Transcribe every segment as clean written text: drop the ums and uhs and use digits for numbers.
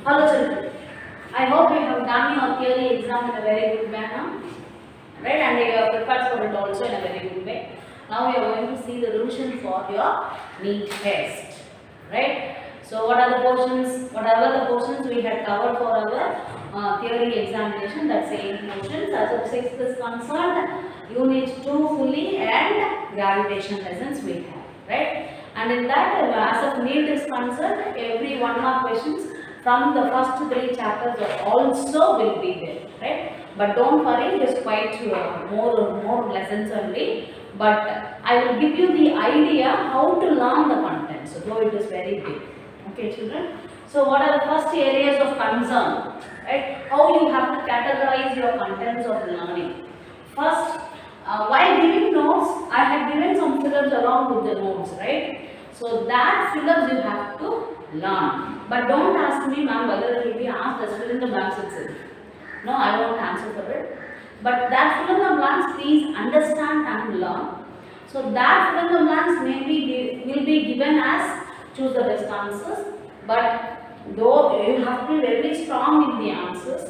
Hello children, I hope you have done your theory exam in a very good manner, right? And you are prepared for it also in a very good way. Now we are going to see the revision for your NEET test, right? So what are the portions, whatever the portions we had covered for our theory examination, that's 8 portions. As of 6th is concerned, unit 2 fully and gravitation lessons we have, right? And in that, as of NEET is concerned, every 1 mark questions from the first 3 chapters also will be there, right? But don't worry, it is quite more lessons only. But I will give you the idea how to learn the content. So though it is very big, okay, children. So what are the first areas of concern, right? How you have to categorize your contents of learning. First, while giving notes, I had given some fillers along with the notes, right? So that fillers you have to learn. But don't ask me, ma'am, whether it will be asked as fill in the blanks itself. No, I won't answer for it. But that fill in the blanks, please understand and learn. So that fill in the blanks will be given as choose the best answers. But though you have to be very strong in the answers,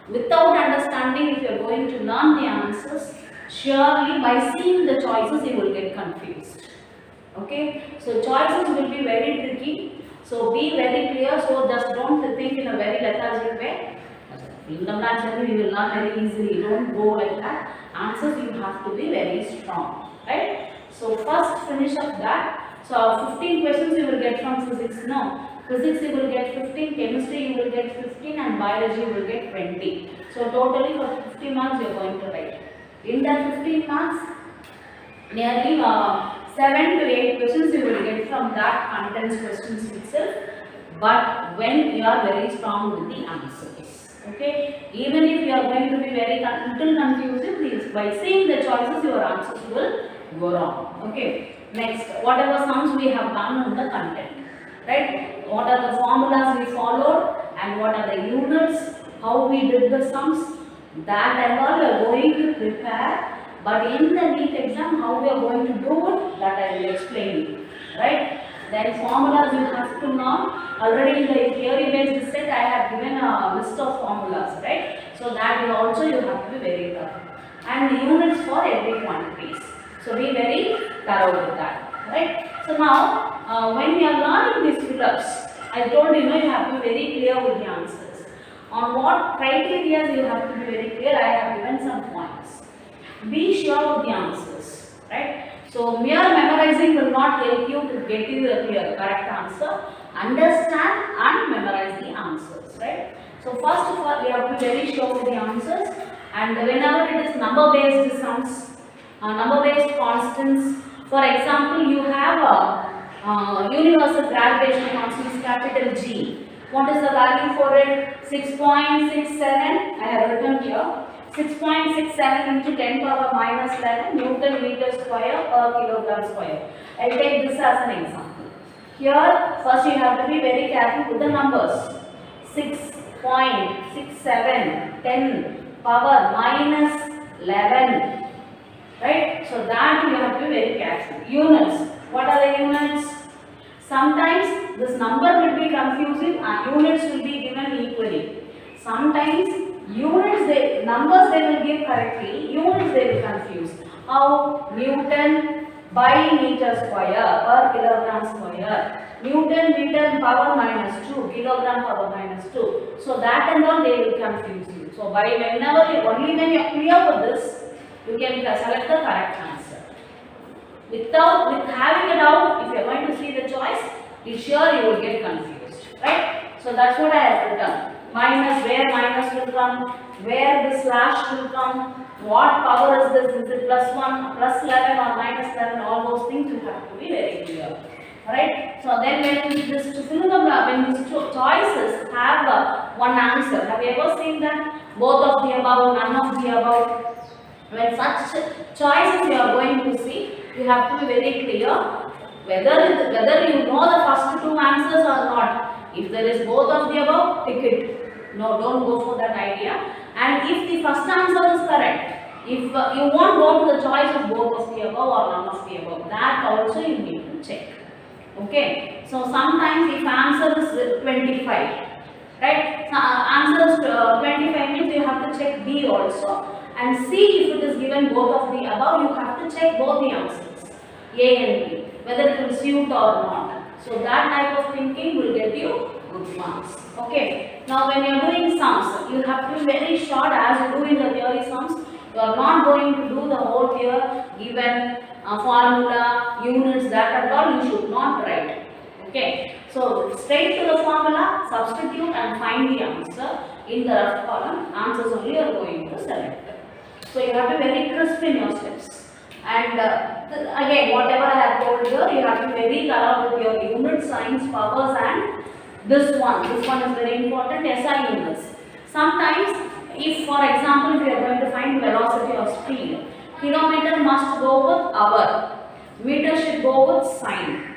without understanding, if you are going to learn the answers, surely by seeing the choices you will get confused. Okay, so choices will be very tricky. So be very clear. So just don't think in a very lethargic way. In the blanks you will learn very easily. Don't go like that. Answers you have to be very strong, right? So first finish up that. So 15 questions you will get from physics. No, physics you will get 15, chemistry you will get 15, and biology you will get 20. So totally for 50 marks you are going to write. In that 15 marks, nearly 7 to 8 questions you will get from that contents questions itself, but when you are very strong with the answers, okay? Even if you are going to be very little confused, please, by seeing the choices your answers will go wrong, okay? Next, whatever sums we have done on the content, right? What are the formulas we followed and what are the units, how we did the sums, that and all you are going to prepare. But in the NEET exam, how we are going to do it, that I will explain you, right? Then formulas you have to learn. Already in the theory based set, I have given a list of formulas, right? So that you also you have to be very thorough. And units for every quantities. So be very thorough with that, right? So now, when we are learning these fillers, I told you, you have to be very clear with the answers. On what criteria you have to be very clear, I have given some points. Be sure with the answers, right? So mere memorizing will not help you to get you the correct answer. Understand and memorize the answers, right? So first of all, we have to be very sure with the answers. And whenever it is number-based sums, number-based constants. For example, you have a universal gravitation constant, capital G. What is the value for it? 6.67. I have written here. 6.67 into 10 power minus 11 Newton meter square per kilogram square. I will take this as an example. Here, first you have to be very careful with the numbers. 6.67, 10 power minus 11. Right? So that you have to be very careful. Units. What are the units? Sometimes this number will be confusing and units will be given equally. Sometimes numbers they will give correctly, units they will confuse. How? Newton by meter square per kilogram square. Newton meter power minus 2, kilogram power minus 2. So that and all they will confuse you. So by only when you are clear with this, you can select the correct answer. With having a doubt, if you are going to see the choice, be sure you will get confused, right? So that's what I have written. Minus, where minus will come, where the slash will come, what power is this, is it plus 1, plus 11 or minus 11, all those things you have to be very clear. Alright, so then when these choices have one answer, have you ever seen that? Both of the above, none of the above. When such choices you are going to see, you have to be very clear whether you know the first 2 answers or not. If there is both of the above, pick it. No, don't go for that idea. And if the first answer is correct, if you won't go to the choice of both of the above or none of the above, that also you need to check. Okay. So sometimes if answer is 25, right? Answers 25 means you have to check B also, and C, if it is given both of the above, you have to check both the answers, A and B, whether it will suit or not. So that type of thinking will get you good marks. Okay. Now when you are doing sums, you have to be very short as you do in the theory sums. You are not going to do the whole here given formula, units, that and all you should not write. Okay. So straight to the formula, substitute and find the answer in the rough column. Answers only you are going to select. So you have to be very crisp in your steps. And again, whatever I have told you, you have to be very thorough with your unit, signs, powers, and this one is very important, SI units. Sometimes, if for example, we are going to find velocity or speed, kilometer must go with hour, meter should go with sign,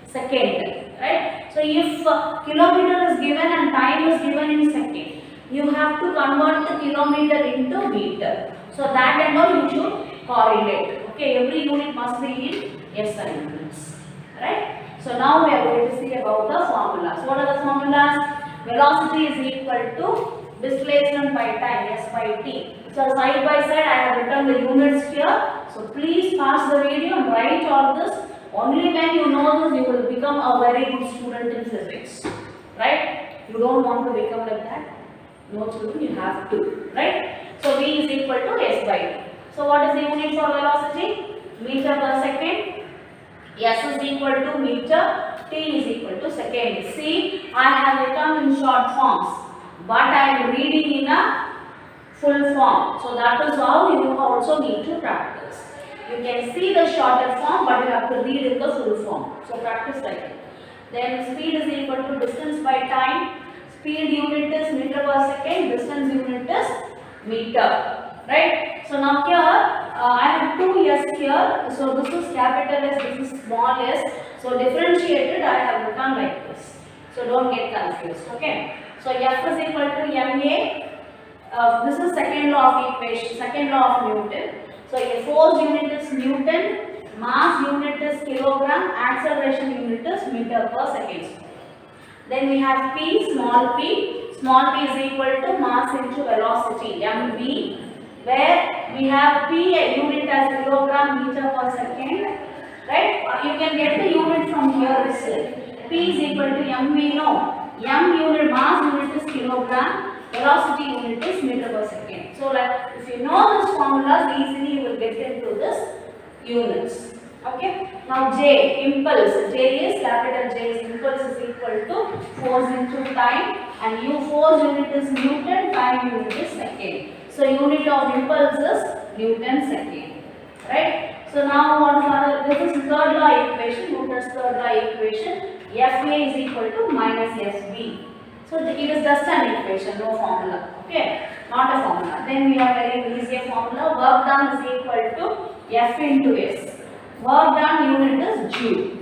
second, right? So if kilometer is given and time is given in second, you have to convert the kilometer into meter. So that and all you should correlate. Okay, every unit must be in SI units, right? So now we are going to see about the formulas. What are the formulas? Velocity is equal to displacement by time, S by T. So side by side I have written the units here. So please pause the video and write all this. Only when you know this, you will become a very good student in physics, right? You don't want to become like that. No children, you have to, right? So V is equal to S by T. So what is the unit for velocity? Meter per second. S is equal to meter, T is equal to second. See, I have written in short forms, but I am reading in a full form. So that is how you also need to practice. You can see the shorter form, but you have to read in the full form. So practice like it. Then speed is equal to distance by time. Speed unit is meter per second, distance unit is meter, right? So now here I have two S here. So this is capital S, this is small s. So differentiated I have written like this. So don't get confused. Okay. So F is equal to ma. This is second law of equation, second law of Newton. So a force unit is Newton, mass unit is kilogram, acceleration unit is meter per second. Then we have P, small p. Small p is equal to mass into velocity, mv, where we have p, a unit as kilogram meter per second, right? You can get the unit from here itself. P is equal to mv, no. M unit, mass unit is kilogram, velocity unit is meter per second. So like if you know this formulas, easily you will get into this units. Okay. Now J, impulse. J is capital J is impulse is equal to force into time, and U force unit is Newton, time unit is second. So unit of impulse is Newton second. Right? So now what are this is third law equation, Newton's third law equation. Fa is equal to minus Fb. So it is just an equation, no formula. Okay? Not a formula. Then we have very easy formula. Work done is equal to F into S. Work done unit is Joule,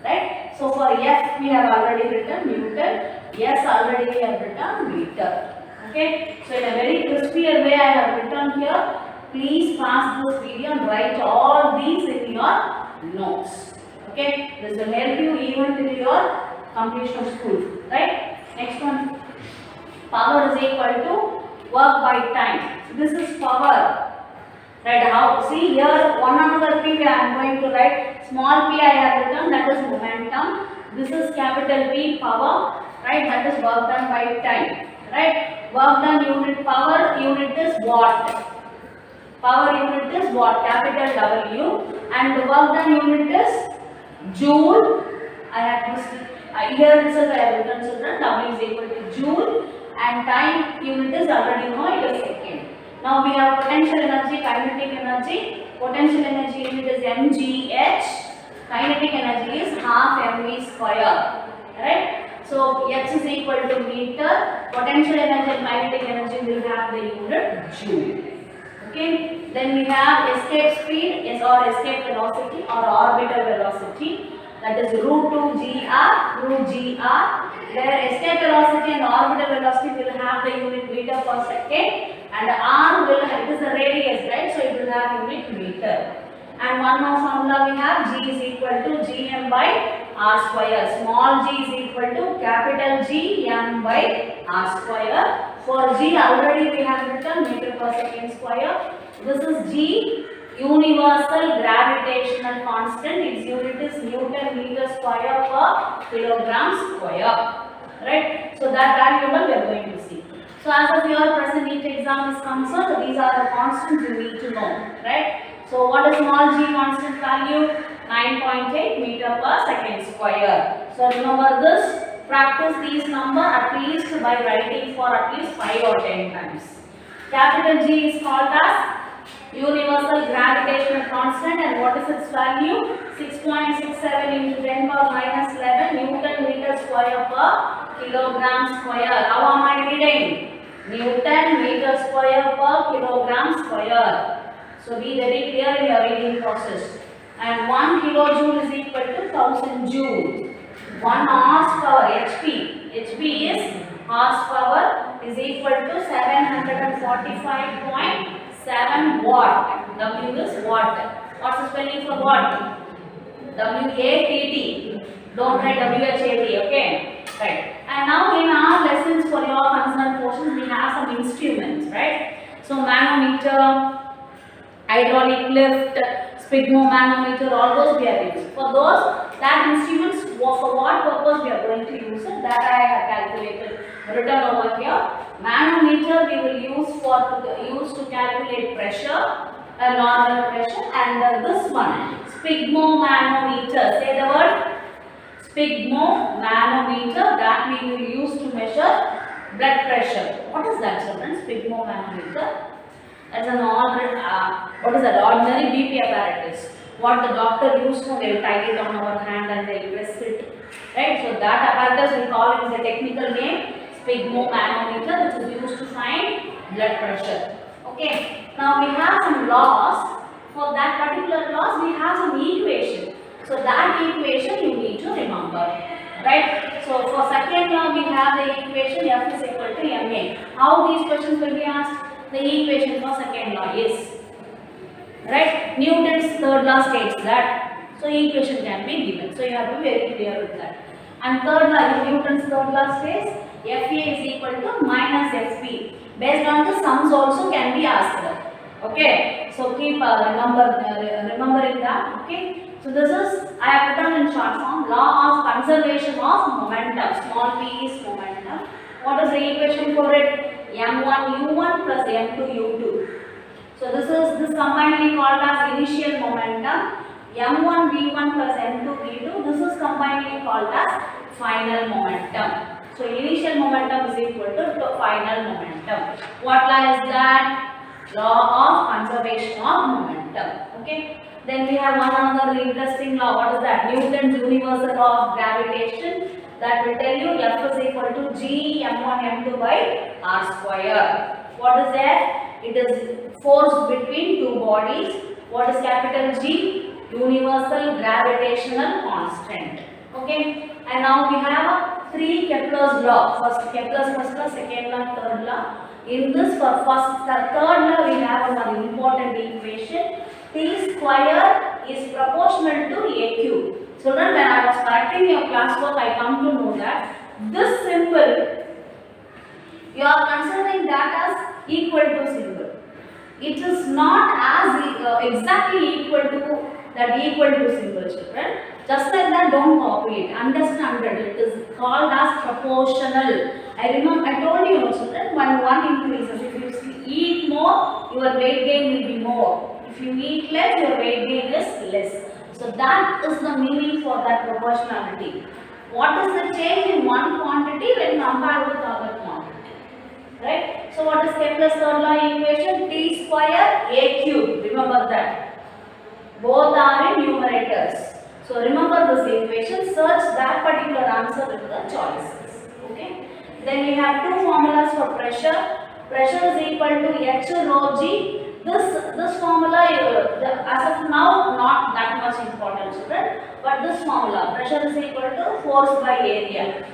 right? So for F we have already written Newton, S already we have written meter. Okay, so in a very crispier way I have written here. Please pause this video and write all these in your notes. Okay, this will help you even till your completion of school, right? Next one, power is equal to work by time. This is power. Right, how, see here one another P I am going to write, small p I have written, that is momentum. This is capital P, power, right, that is work done by time, right. Work done unit, power unit is watt. Power unit is watt, capital W, and the work done unit is joule. I have missed here itself I have written children, W is equal to joule, and time unit is already know, it is second. Now we have potential energy, kinetic energy. Potential energy unit is mgh. Kinetic energy is half mv square. Right? So h is equal to meter. Potential energy and kinetic energy will have the unit joule. Okay. Then we have escape speed is or escape velocity or orbital velocity. That is root 2 gr, where escape velocity and orbital velocity will have the unit meter per second, and r will have, it is the radius, right? So it will have unit meter. And one more formula we have, g is equal to gm by r square. Small g is equal to capital G m by r square. For g already we have written meter per second square. This is g, universal gravitational constant. Its unit is Newton meter square per kilogram square. Right? So that value we are going to see. So as of your present NEET exam is concerned, these are the constants you need to know. Right? So what is small g constant value? 9.8 meter per second square. So remember this. Practice these number at least by writing for at least 5 or 10 times. Capital G is called as universal gravitational constant, and what is its value? 6.67 into 10 power minus 11 Newton meter square per kilogram square. How am I reading? Newton meter square per kilogram square. So be very clear in your reading process. And 1 kilojoule is equal to 1000 joule. 1 horsepower HP is horsepower is equal to 745.7 watt. W is watt. What's the spelling for watt? W-A-T-T. Don't write W-H-A-T, okay? Right. And now in our lessons for your concerned portions, we have some instruments, right? So manometer, hydraulic lift, sphygmomanometer, all those we are using. For those, that instruments, for what purpose we are going to use it, that I have calculated, written over here. Manometer we will use to calculate pressure, normal pressure, and this one, sphygmomanometer. Say the word sphygmomanometer, that we will use to measure blood pressure. What is that, children? Sphygmomanometer. That's an ordinary BP apparatus. What the doctor used to, they will tie it on our hand and they will press it. Right? So that apparatus we call it the technical name sphygmomanometer, which is used to find blood pressure. Okay. Now we have some laws. For that particular laws, we have some equation. So that equation you need to remember. Right? So for second law, we have the equation F is equal to ma. How these questions will be asked? The equation for second law is, right, Newton's third law states that, so equation can be given. So you have to be very clear with that. And third law, Newton's third law states Fa is equal to minus Fp. Based on the sums also can be asked. Okay, so keep remembering that. Okay, so this is, I have written in short form, law of conservation of momentum. Small p is momentum. What is the equation for it? m1u1 plus m2u2. So this combinedly called as initial momentum. m1v1 plus m2v2. This is combinedly called as final momentum. So initial momentum is equal to final momentum. What law is that? Law of conservation of momentum. Okay. Then we have one another interesting law. What is that? Newton's universal law of gravitation. That will tell you F is equal to G m1 m2 by r square. What is that? It is force between two bodies. What is capital G? Universal gravitational constant. Okay. And now we have three Kepler's law. First Kepler's first law, second law, third law. In this third law we have one important equation. T square is proportional to AQ. Children, when I was correcting your classwork, I come to know that this symbol, you are considering that as equal to symbol. It is not as exactly equal to that equal to symbol, children. Just like that, don't copy it. Understand that it is called as proportional. I told you, children, when one increases, if you eat more, your weight gain will be more. If you eat less, your weight gain is less. So that is the meaning for that proportionality. What is the change in one quantity when compared with other quantity? Right? So what is Kepler's third law equation? T square A cube. Remember that. Both are in numerators. So remember this equation. Search that particular answer with the choices. Okay. Then we have two formulas for pressure. Pressure is equal to H rho G. This formula, as of now, not that much important, children. But this formula, pressure is equal to force by area.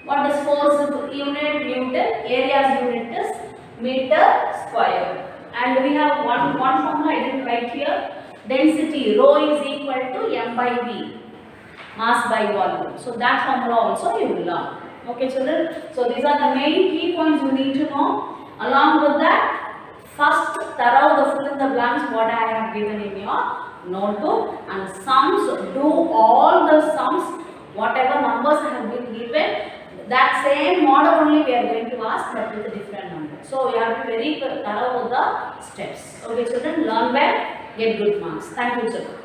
What is force unit? Newton. Area's unit is meter square. And we have one formula I didn't write here. Density rho is equal to m by v. mass by volume. So that formula also you will learn. Okay children, so these are the main key points you need to know. Along with that, first thorough the fill in the blanks what I have given in your notebook, and sums, do all the sums, whatever numbers have been given, that same model only we are going to ask but with a different number. So you have to be very thorough with the steps. Okay children, learn well, get good marks. Thank you children.